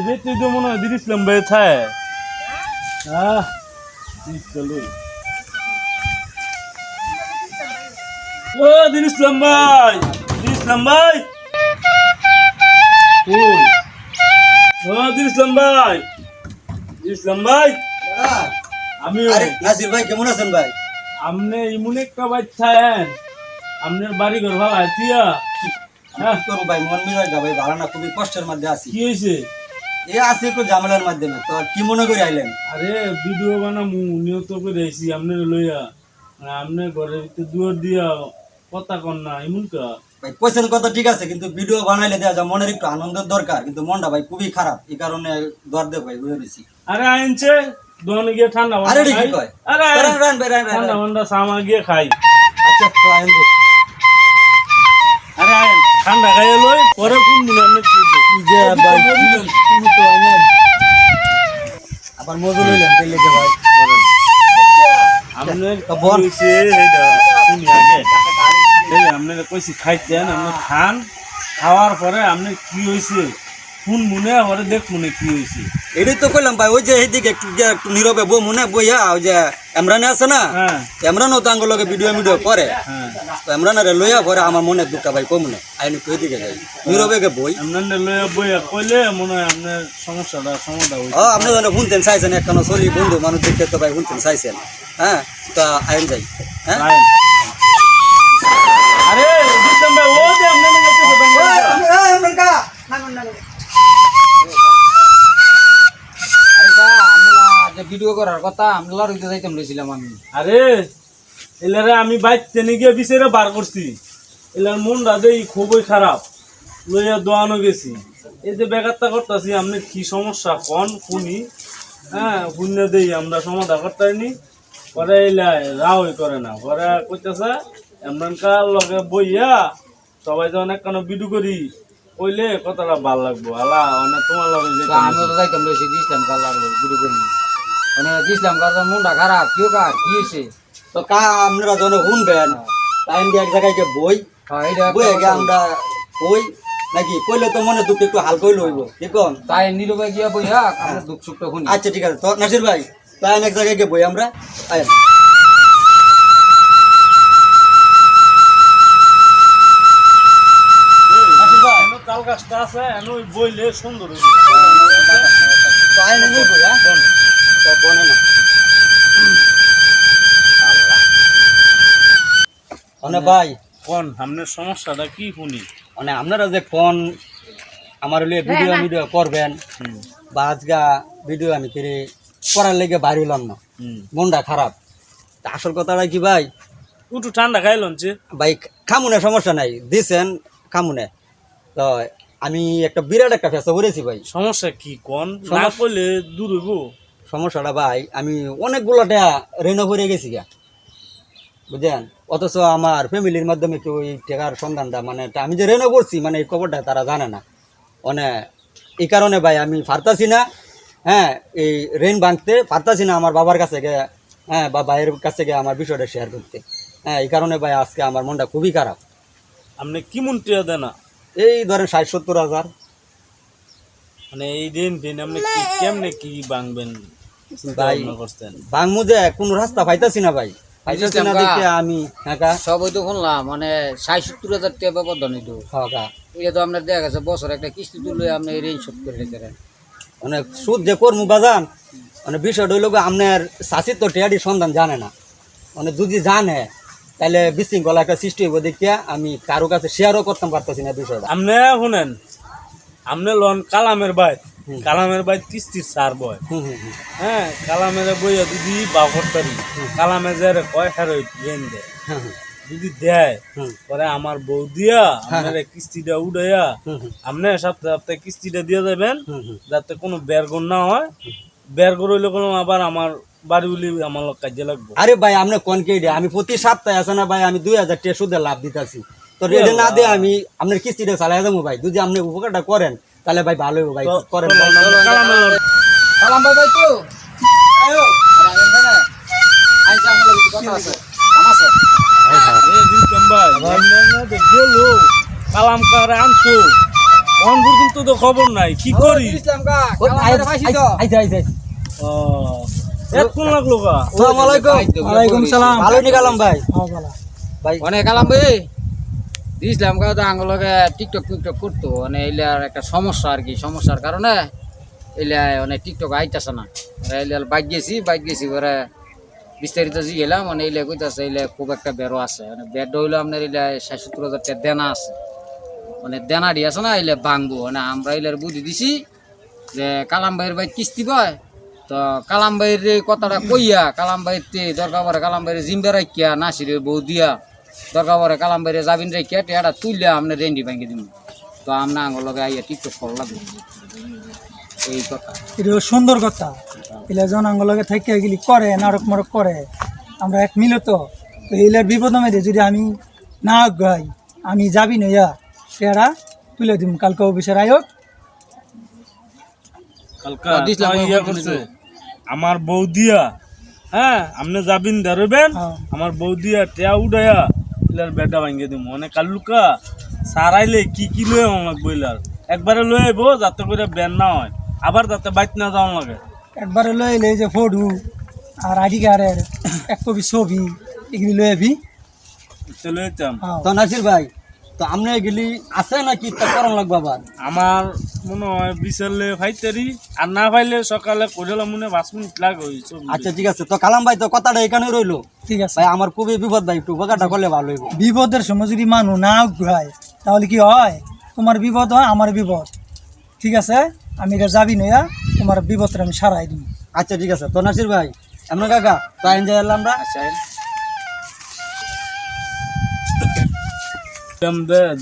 যে তুই তো মনে হয় দিয়েছিলাম ভাই থায় চলো ও দিয়েছিলাম ভাই কই ও দিয়েছিলাম ভাই আমি নাসির ভাই কেমন আছেন ভাই? আমনে ইমন একটা বাচ্চা আপনার বাড়ি ঘর ভালো আছিয়া করবো ভাই, মন মিজাজ না ভাই, ভালো না, খুবই কষ্টের মধ্যে আছি। কি হয়েছে? এ আছে একটু ঝামেলার মাধ্যমে, তো কি মনে করে আইলেন? আরে ভিডিও বানামু নিয়ত করে আইছি আপনার লইয়া, আপনি ঘরের ভিতরে দুয়ার দিয়া কথা কন না এমন কা ভাই কোয়েশ্চেন কথা ঠিক আছে, কিন্তু ভিডিও বানাইলে দেওয়া যায়, মনের একটু আনন্দের দরকার, কিন্তু মনটা ভাই খুবই খারাপ, এই কারণে দর দেব ভাই বুঝে দিছি। আরে আইনছে দোকানে গিয়ে ঠান্ডা আরে ঠিক কয়, আরে রান ভাই রান ঠান্ডা ঠান্ডা সামা গিয়ে খাই। আচ্ছা তো আইন দে। আরে আইন ঠান্ডা খাইয়ে লই পরে কোন মনে আপনি কি যে ভাই তুমি তো আইনে আবার মজুর হইলেন তেল লেগে ভাই আপনার বল। হইছে এইটা শুনি আগে এই আপনারা কইছি খাইতেন আপনি খান, খাওয়ার পরে আপনি কি হইছে কোন মনে পরে দেখ মনে কি হইছে। এটাই তো কইলাম ভাই, ওই যে এইদিকে একটু নীরবে বউ মনে বইয়া, ওই যে এমরানে আছে না, হ্যাঁ এমরানও তো আঙ্গুলকে ভিডিও করে, হ্যাঁ তো এমরানারে লইয়া পরে আমার মনে দুটা ভাই কমনে আইনি তো এইদিকে যাই নীরবে বই। আপনার লইয়া বইয়া কইলে মনে হয় আপনার সমস্যাটা সমাধান হইছে। আপনি যেন শুনতেন চাইছেন, একখানো চলি বন্ধু মানুষ দেখতে তো ভাই শুনতেন চাইছেন, হ্যাঁ তা আইন যাই। হ্যাঁ আইন। আরে দিতাম ভাই ও যে আপনার ভিডিও করার কথা আমরা লড়াইতে যাইতাম লইছিলাম আমি। আরে এলারে আমি বাইতে নিয়ে গিয়ে বিচারে বার করছি, এলার মনটা দেই খুবই খারাপ লইয়া দোয়ানো গেছি। এই যে বেকারটা করতেছি আপনি কি সমস্যা কন শুনি, হ্যাঁ শুনে দেই আমরা সমাধান করতেনি। পরে এলাই রাওই করে না, পরে কইতেছে এমনকার লগে বইয়া সবাই যখন এক কানো ভিডিও করি কইলে কথাটা ভাল লাগবো আলা অনেক তোমার লগে যে আমি তো যাইতাম লইছি দিছিলাম কালার ভিডিও করি মানে দিছিলাম কালার মনটা খারাপ কেউ কি হয়েছে তো আপনারা যখন শুনবেন টাইম দিয়ে এক জায়গায় বই বই আগে আমরা কই নাকি কইলে তো মনে দুঃখ একটু হালকা হইলে হইব, ঠিক তাই নীরবে গিয়া বইয়া আমরা দুঃখ সুখটা শুনি। আচ্ছা ঠিক আছে, তো নাসির ভাই তাই এক জায়গায় গিয়ে বই আমরা আয়। তাল গাছটা আছে ওই বইলে সুন্দর তো আয় নেই বই, হ্যাঁ তো বনে না মানে ভাই, কোন আপনার সমস্যাটা কি শুনি। মানে আপনারা যে কোন আমার লিয়ে ভিডিও করবেন বা আজকা ভিডিও আমি করে করার লেগে বাইরে হলাম না, মনটা খারাপ। তা আসল কথাটা কি ভাই, একটু ঠান্ডা খাইলছে ভাই খামুনে সমস্যা নাই দিছেন খামুনে, তো আমি একটা বিরাট একটা ফেসা করেছি ভাই। সমস্যা কি কোন না করলে দূর হইব। সমস্যাটা ভাই আমি অনেকগুলো টাকা ঋণ করে গেছি গা, বুঝলেন, অথচ আমার ফ্যামিলির মাধ্যমে কেউ ওই টাকার সন্ধানটা মানে আমি যে ঋণ করছি মানে এই খবরটা তারা জানে না, মানে এই কারণে ভাই আমি পারতাছি না, হ্যাঁ এই ঋণ ভাঙতে পারতাছি না আমার বাবার কাছে গিয়ে, হ্যাঁ বা ভাইয়ের কাছে গিয়ে আমার বিষয়টা শেয়ার করতে, হ্যাঁ এই কারণে ভাই আজকে আমার মনটা খুবই খারাপ। আপনি কি মন টিয়া দেন না? এই ধরেন ৬০-৭০ হাজার। মানে এই দিন আপনি কি কেমনে কি ভাঙবেন ভাই করছেন? ভাঙমু যে কোনো রাস্তা পাইতাছি না ভাই, পাইতাছি না দেখে আমি হ্যাঁ সবই তো শুনলাম মানে ৬০-৭০ হাজার টাকা ব্যবধান হইতো, এটা তো আপনার দেখা গেছে বছর একটা কিস্তি তুলে আপনি ঋণ শোধ করে দিতে মানে সুদ যে করমু বাজান, মানে বিষয়টা হইল আপনার চাষির তো টেয়ারির সন্ধান জানে না, মানে যদি জানে তাহলে বিশৃঙ্খলা একটা সৃষ্টি হইব দেখিয়া আমি কারো কাছে শেয়ারও করতাম পারতেছি না বিষয়টা। আপনি শুনেন, আপনি লন কালামের বাইক কিস্তির সার বয়, হ্যাঁ কালামের বইয়া যদি বাপরতারি কালামে যে কয় হারই ঋণ দেয়, যদি দেয় পরে আমার বউ দিয়া আপনার কিস্তিটা উড়াইয়া আপনি সপ্তাহে সপ্তাহে কিস্তিটা দিয়ে যাবেন, যাতে কোনো বেরগর না হয়। বেরগর হইলে কোনো আবার আমার বাড়ি উলি আমার কাজে লাগবে। আরে ভাই আপনি কোন কে আমি প্রতি সপ্তাহে আছে না ভাই আমি ২০০০ টাকা সুদে লাভ দিতেছি, তো রেডে না দিয়ে আমি আপনার কিস্তিটা চালাই দেবো ভাই, যদি আপনি উপকারটা করেন তাহলে ভাই ভালো হইব ভাই, করেন সালাম ভাই তো কথা আছে কালাম কারে আনছো অন পর্যন্ত তো খবর নাই, কি করি? ও, এতক্ষণ লাগলো কা? আসসালামু আলাইকুম। ওয়ালাইকুম সালাম। ভালো নি কালাম ভাই। ভাই অনেক কালাম ভাই দিয়েছিলাম তো আঙ্গুলকে টিকটক টিকটক করতো মানে এলার একটা সমস্যা আর কি, সমস্যার কারণে এলা অনেক টিকটক আইতাছে না। এলা বাইক গেছি ওরা বিস্তারিত জি গেলাম মানে এলা কইতাছে এলা খুব একটা বেরো আছে, মানে বেড হইলো আপনার এলা ৭৭,০০০ টাকা দেনা আছে, মানে দেনা দিয়ে আছে না এলা ভাঙবো। মানে আমরা এলার বুদ্ধি দিছি যে কালাম ভাইয়ের ভাই কিস্তি পায়, তো কালাম ভাইয়ের এই কথাটা কইয়া কালাম ভাইতে দরকার পড়ে কালাম ভাইয়ের জিম্বে রাখিয়া নাসিরের বউ দিয়া দরকার পড়ে কালাম ভাইয়ের জাবিন রাখিয়া টেয়াটা তুললে আপনার রেন্ডি ভাঙে দিব। তো আমরা আঙ্গুল লগে আইয়া টিকটক করা লাগবে এই কথা। এটা সুন্দর কথা। এলা জন আঙ্গলকে থেকে গেলি করে নাটক মারক করে, আমরা এক মিলে তো এলার বিপদ মেয়েদের যদি আমি না গাই আমি যাবি নইয়া সেরা তুলে দিব কালকে অফিসের আয়োগ। কালকা ইয়া করছে আমার বৌদিয়া, হ্যাঁ আপনি যাবিন দাঁড়াবেন, হ্যাঁ। আমার বৌদিয়া টেয়া উড়াইয়া ইলার বেটা ভাঙ্গে দিব। মানে কালুকা সারাইলে কি কি লয়ে আমার বইলার একবারে লয়ে আইবো যাতে করে বেন না হয়, আবার যাতে বাইত না যাওয়া লাগে। একবারে লয়ে এলে যে ফটো আর আইডি কার্ডের এক কপি ছবি এগুলি লয়ে আবি। লয়ে যেতাম। হ্যাঁ। তো নাসির ভাই, তো আপনি গেলি আছে নাকি তা করণ লাগবে আবার? আমার মনে হয় বিচারলে ফাইতারি, আর না পাইলে সকালে কইলাম মনে 5 মিনিট লাগে হইছে। আচ্ছা ঠিক আছে, তো কালাম ভাই তো কথাটা এখানে রইলো। ঠিক আছে ভাই আমার খুবই বিপদ ভাই, একটু বাগাটা করলে ভালো হইব। বিপদের সময় যদি মানুষ না ঘুরায় তাহলে কি হয়, তোমার বিপদ হয় আমার বিপদ। ঠিক আছে আমি এটা যাবি নইয়া তোমার বিপদটা আমি সারাই দিই। আচ্ছা ঠিক আছে, তো নাসির ভাই এমন কাকা তো এনজয় করলাম আমরা। আচ্ছা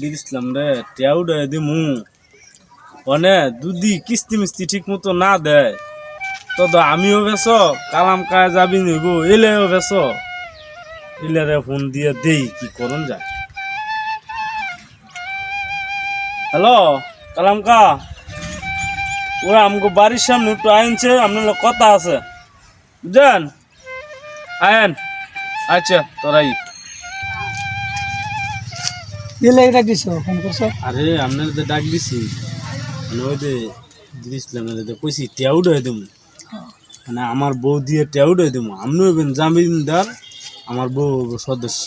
দিলাম রে টেয়াও দে দিমু, মানে দুদি কিস্তি মিস্তি ঠিক মতো না দেয় তো আমিও বেশ কালাম কায় যাবি নিব এলেও বেশ এলেরে ফোন দিয়ে দেই কি করন যায়। হ্যালো কালাম কা, ওরা আমাকে বাড়ির সামনে একটু আইনছে, আপনার কথা আছে বুঝলেন, আয়েন। আচ্ছা তোরাই এলে এটা দিছো ফোন করছো? আরে আপনার তো ডাক দিছি, মানে ওই যে দিয়েছিলাম কইছি টেয়াও ডয়ে দেবো, মানে আমার বউ দিয়ে টেয়াও ডয়ে দেবো, আপনি হইবেন জামিনদার, আমার বউ সদস্য।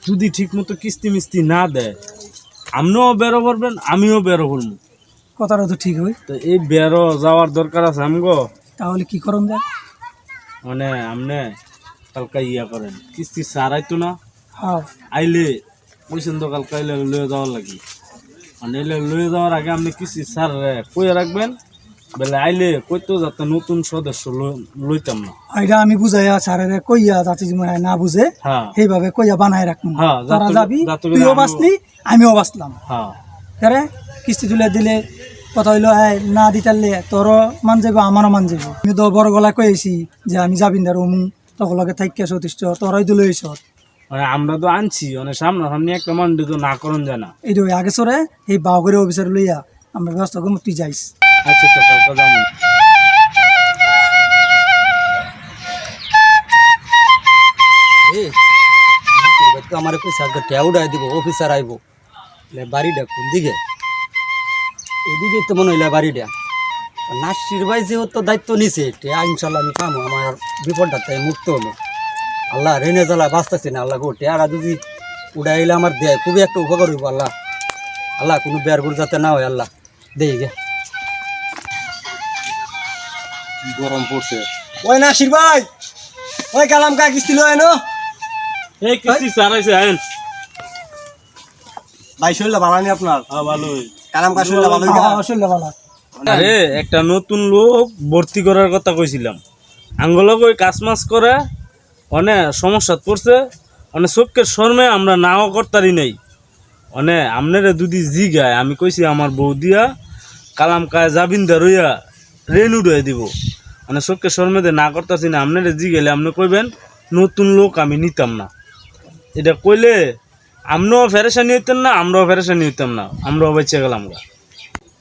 যদি ঠিক মতো কিস্তি মিস্তি না দেয় আপনিও বেরো করবেন আমিও বেরো করবো, কথাটা তো ঠিক হয়। তো এই বেরো যাওয়ার দরকার আছে আমগো। তাহলে কি করুন যায়? মানে আপনি কালকা ইয়া করেন কিস্তি সারাই তো না হ্যাঁ আইলে কইছেন তো কালকা আইলে লয়ে যাওয়ার লাগি, মানে এলে লয়ে যাওয়ার আগে আপনি কিস্তি সার কইয়া রাখবেন, বেলে আইলে কইতো যাতে নতুন সদস্য লইতাম না। এটা আমি বুঝাইয়া স্যারের কইয়া যাতে যেমন না বুঝে হ্যাঁ সেইভাবে কইয়া বানায় রাখুন। হ্যাঁ, তারা যাতে- যাবি যাতে করে তুইও আমিও- বাঁচলি আমিও বাঁচলাম। হ্যাঁ আরে কিস্তি তুলে দিলে কথা হইলো না দিতারলে তোরও মান যাবো আমারও মান যাবো। আমি তো বড় গলায় কয়েছি যে আমি যাবিন্দার অমু তখন লগে থাকিয়া সতিষ্ঠ তোরাই দিল এইস মানে আমরা তো আনছি মানে সামনাসামনি একটা মন্ডি তো না করন যায় না। এই আগে সরে এই বাউগের অফিসার লইয়া আমরা ব্যবস্থা করবো, তুই যাইস। আচ্ছা তো কালকা যাবো। এই নাসির ভাই তো আমার পয়সা টেয়া উড়াই দিব, অফিসার আইব, বাড়িটা কোন দিকে? এদিকে তো মনে হইলে বাড়িটা। নাসির ভাই যেহেতু দায়িত্ব নিছে টেয়া ইনশাল্লাহ আমি পাবো, আমার বিপদটা তাই মুক্ত হলো। আল্লাহ রেনে জ্বালা বাঁচতেছি না, আল্লাহ গো টেয়ারা যদি উড়াইলে আমার দেয় খুবই একটা উপকার হইব। আল্লাহ আল্লাহ কোনো বের গুড় যাতে না হয়, আল্লাহ দেই গে। গরম পড়ছে। ওই নাসির ভাই, ওই কালাম কা কিস্তি লয় না এই কিস্তি সারাইছে আইন। ভাই শরীরটা ভালো নেই আপনার? হ্যাঁ ভালোই। কালাম কা শরীরটা ভালো অসুবিধা বলা আরে একটা নতুন লোক ভর্তি করার কথা কইছিলাম, আঙ্গলক ওই কাজ মাস করে অনেক সমস্যা পড়ছে, অনেক চোখের শর্মে আমরা নাও করতারি নাই। অনেক আপনারে দুদি জি গায় আমি কইছি আমার বউ দিয়া কালাম কায় জাবিনদার হইয়া রেনু ডয়ে দিব, মানে চোখের শর্মেতে না করতেছি না। আপনারে জি গেলে আপনি কইবেন নতুন লোক আমি নিতাম না, এটা কইলে আপনিও ফেরেশানি হইতেন না আমরাও ফেরেশানি হইতাম না, আমরাও বেঁচে গেলাম গা।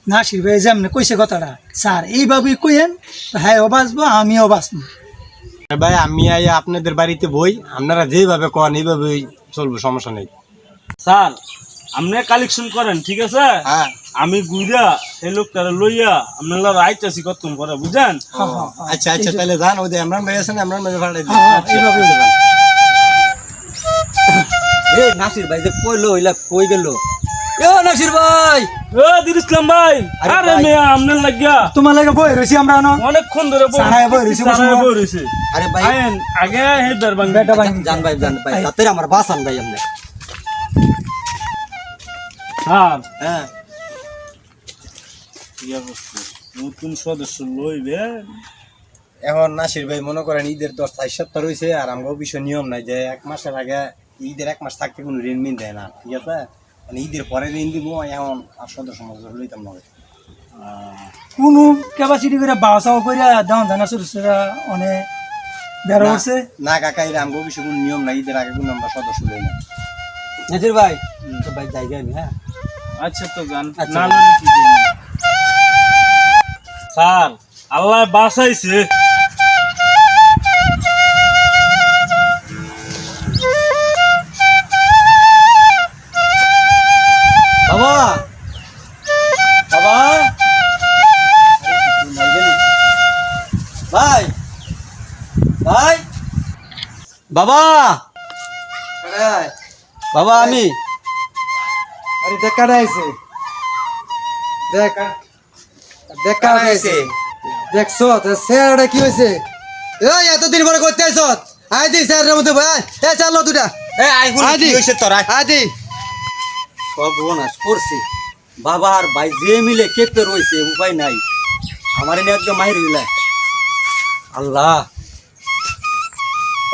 না শিরবে যেমন কইছে কথাটা স্যার এইভাবেই কইেন, হ্যাঁ ও বাঁচবো আমিও বাঁচবো। ভাই আমি আইয়া আপনাদের বাড়িতে বই, আপনারা যেভাবে কন এইভাবেই চলবো, সমস্যা নেই। স্যার আপনি কালেকশন করেন ঠিক আছে হ্যাঁ আমি গুইরা সেই লোকটারে লইয়া আপনারা রাইতাছি কতক্ষণ পরে বুঝছেন হ্যাঁ হ্যাঁ হ্যাঁ। আচ্ছা আচ্ছা তাহলে যান ওই যে ইমরান ভাই আছেন ইমরান ভাই ভাড়াই দিন হ্যাঁ, হ্যাঁ, এইভাবে যাবেন। এ নাসির ভাই যে কইলো ওইলা কই গেল এ নাসির ভাই ও দিল ইসলাম ভাই আরে আরে ভাই। মেয়া আপনার লাগিয়া তোমার লাগে বই রয়েছি আমরা না অনেকক্ষণ ধরে সারায় বই রইছে, বসে বই রইছে আরে ভাই আইন আগে হেডার বাং বেটা ভাঙি জান ভাই তাতে আমার বাসান ভাই আপনি হ্যাঁ হ্যাঁ ইয়া করছে নতুন সদস্য লইবেন এখন নাসির ভাই মনে করেন ঈদের 4 সপ্তাহ রয়েছে আর আমার অফিসের নিয়ম নাই যে 1 মাসের আগে ঈদের 1 মাস থাকতে কোনো ঋণ মিন দেয় না ঠিক আছে মানে ঈদের পরে ঋণ দিব এখন আর সদস্য মজুর লইতাম না কোনো ক্যাপাসিটি করে বাসাও করে দাম জানা সুরসরা অনেক বেরো হচ্ছে না কাকা এটা আমার অফিসে কোনো নিয়ম নাই ঈদের আগে কোনো আমরা সদস্য লই না নাসির ভাই তো ভাই যাই আমি হ্যাঁ আচ্ছা তো গান আচ্ছা। না লইলে কি করব স্যার আল্লাহ বাঁচাইছে বাবা বাবা ভাই ভাই বাবা বাবা আমি আরে দেখ কাটা আইছে দেখ দেখ কাটা আইছে দেখছো তো স্যারটা কি হইছে এই এতদিন পরে করতে আইছ আই দি স্যারের মধ্যে ভাই এ চালো দুটা এই আইগুলো আদি। কি হইছে তোরা আই দি সর্বনাশ করছি বাবা আর ভাই যে মিলে কেঁপে রয়েছে উপায় নাই আমার এনে একদম মাহির হইলা আল্লাহ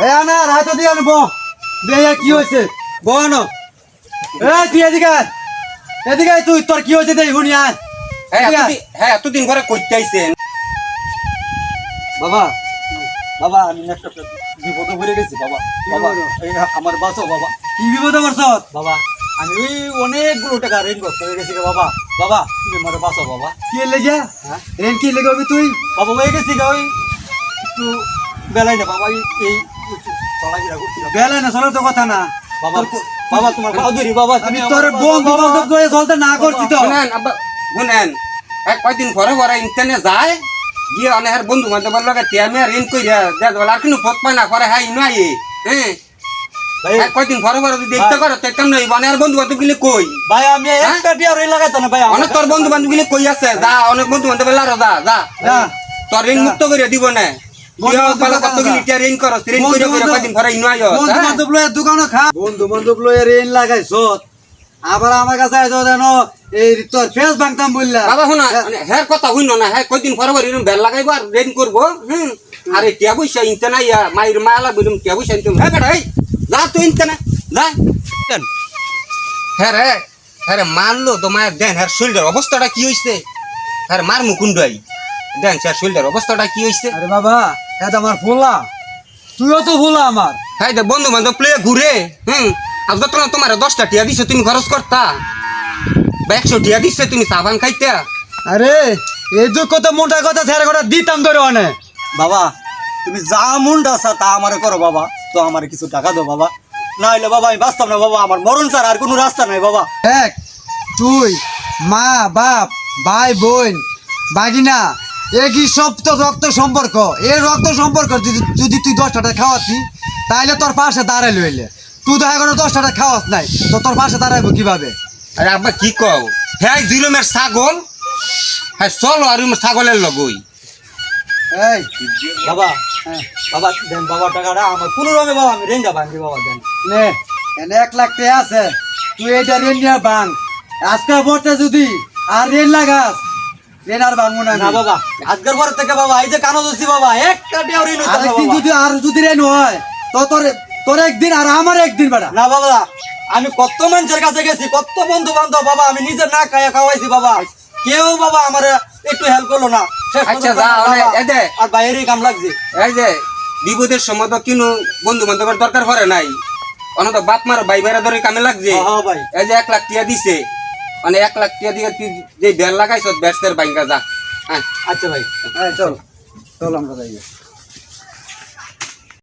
এই আনার হাতে দিয়ে আনবো দেয়া কি হইছে বনো এই তুই এদিকে আয়। এদিকে আয় তুই তোর কি হইছে দেই শুনি আয় হ্যাঁ এতদিন পরে করতে আইছেন বাবা বাবা আমি একটা বিপদে পড়ে গেছি বাবা বাবা এই আমার বাঁচো বাবা কি বিপদ করছ বাবা আমি ওই অনেকগুলো টাকা ঋণ করতে হয়ে গেছি গো বাবা বাবা তুমি আমার বাঁচো বাবা কি লেগে হ্যাঁ? রেন কি লেগে হবি তুই বাবা হয়ে গেছি গা ওই একটু বেলায় না বাবা এই চলাফেরা করছিলাম বেলা না চলো তো কথা না বাবা বাবা তোমার বাহাদুরি বাবা আমি তুমি তোর আমার বন্ধু বাবা। বান্ধব করে চলতে না করছি তো শুনেন আব্বা শুনেন এক কয়দিন পরে পরে ইন্টারনেট যায় গিয়ে অনেক বন্ধু বান্ধবের লগে টিয়ামে ঋণ কইরা দেখ আর কিন্তু ফট পায় না করে হ্যাঁ ইনো আইয়ে হ্যাঁ ভাই এক কয়দিন পরে পরে যদি দেখতে করো তো কেমন হইব অনেক বন্ধু বান্ধব গিলে কই ভাই আমি একটা টিয়া ঋণ লাগাইতো না ভাই অনেক তোর বন্ধু বান্ধব গিলে কই আছে যা অনেক বন্ধু বান্ধবের লারো যা যা যা। তোর ঋণ মুক্ত করে দিব না ঋণ করো ঋণ করে কয়দিন পরে ইনো আইও বন্ধু বান্ধব লয়ে দোকানে খা বন্ধু বান্ধব লয়ে ঋণ লাগাইছ আবার আমার কাছে আইছো জানো এই তোর ফেস ভাঙতাম বললা বাবা শুনা হ্যাঁ কথা শুনো না হ্যাঁ কয়দিন পরে পরে এরকম বেল লাগাইবো আর ঋণ করবো আরে টিয়া পয়সা ইনতে নাই মায়ের মালা বলুম টিয়া পয়সা ইনতে হ্যাঁ বেটা এই যা তুই ইনতে না যা হ্যাঁ রে মারলো তো মায়ের দেন হ্যাঁ শরীরের অবস্থাটা কি হয়েছে হ্যাঁ মার মুকুন্ডাই দেন স্যার শরীরের অবস্থাটা কি হয়েছে আরে বাবা এটা আমার ফুলা তুইও তো ফুলা আমার হ্যাঁ দে বন্ধু বান্ধব প্লে ঘুরে আজকে তোমার 10টা টিয়া দিছো তুমি খরচ করতা বা 100 টিয়া দিচ্ছে তুমি সাবান খাইতে আরে এই যে কত মোটা কথা ছেড়ে কথা দিতাম ধরে অনেক বাবা তুমি যা মুন্ডা আছে তা আমারে করো বাবা তো আমারে কিছু টাকা দাও বাবা না হইলে বাবা আমি বাঁচতাম না বাবা আমার মরণ ছাড়া আর কোনো রাস্তা নাই বাবা দেখ তুই মা বাপ ভাই বোন বাগিনা একই সব তো রক্ত সম্পর্ক এই রক্ত সম্পর্ক যদি তুই 10 টাকা খাওয়াতি তাহলে তোর পাশে দাঁড়াই লইলে তুই তো এখন 10 টাকা খাওয়াস নাই তো তোর পাশে দাঁড়াইবো কিভাবে আরে আব্বা কি কও হ্যাঁ জিরোমের ছাগল হ্যাঁ চলো আর ছাগলের লগই এই বাবা বাবা দেন বাবা টাকাটা আমার কোনো রকমে বাবা আমি রেঞ্জা ভাঙি বাবা দেন নে এনে 1 লাখ টাকা আছে তুই এটা ঋণ নিয়ে ভাঙ আজকে ভোটে যদি আর ঋণ লাগাস ঋণ আর ভাঙবো না না বাবা আজকের পরে থেকে বাবা এই যে কানো দোষী বাবা একটা টিয়া ঋণ হইতো না আরেকদিন বাবা। যদি আর যদি ঋণ হয় তো তোর একদিন আর আমার একদিন বেটা না বাবা আমি কত মানুষের কাছে গেছি কত বন্ধু বান্ধব বাবা আমি নিজে না খাইয়া খাওয়াইছি বাবা কেউ বাবা আমার একটু হেল্প করলো না শেষ আচ্ছা, পর্যন্ত যা, বাবা, অনেক- এই দে। আর বাইরেই কাম লাগছে এই যে বিপদের সময় তো কিনো বন্ধু বান্ধবের দরকার পড়ে নাই অনেক তো বাপ মার ভাই ভাইরা ধরে কামে লাগছে হ্যাঁ ভাই এই যে 1 লাখ টিয়া দিছে মানে 1 লাখ টিয়া দিয়ে তুই যে বেল লাগাইছ ব্যস্তের বাইঙ্গা যা হ্যাঁ আচ্ছা ভাই চল চল আমরা যাই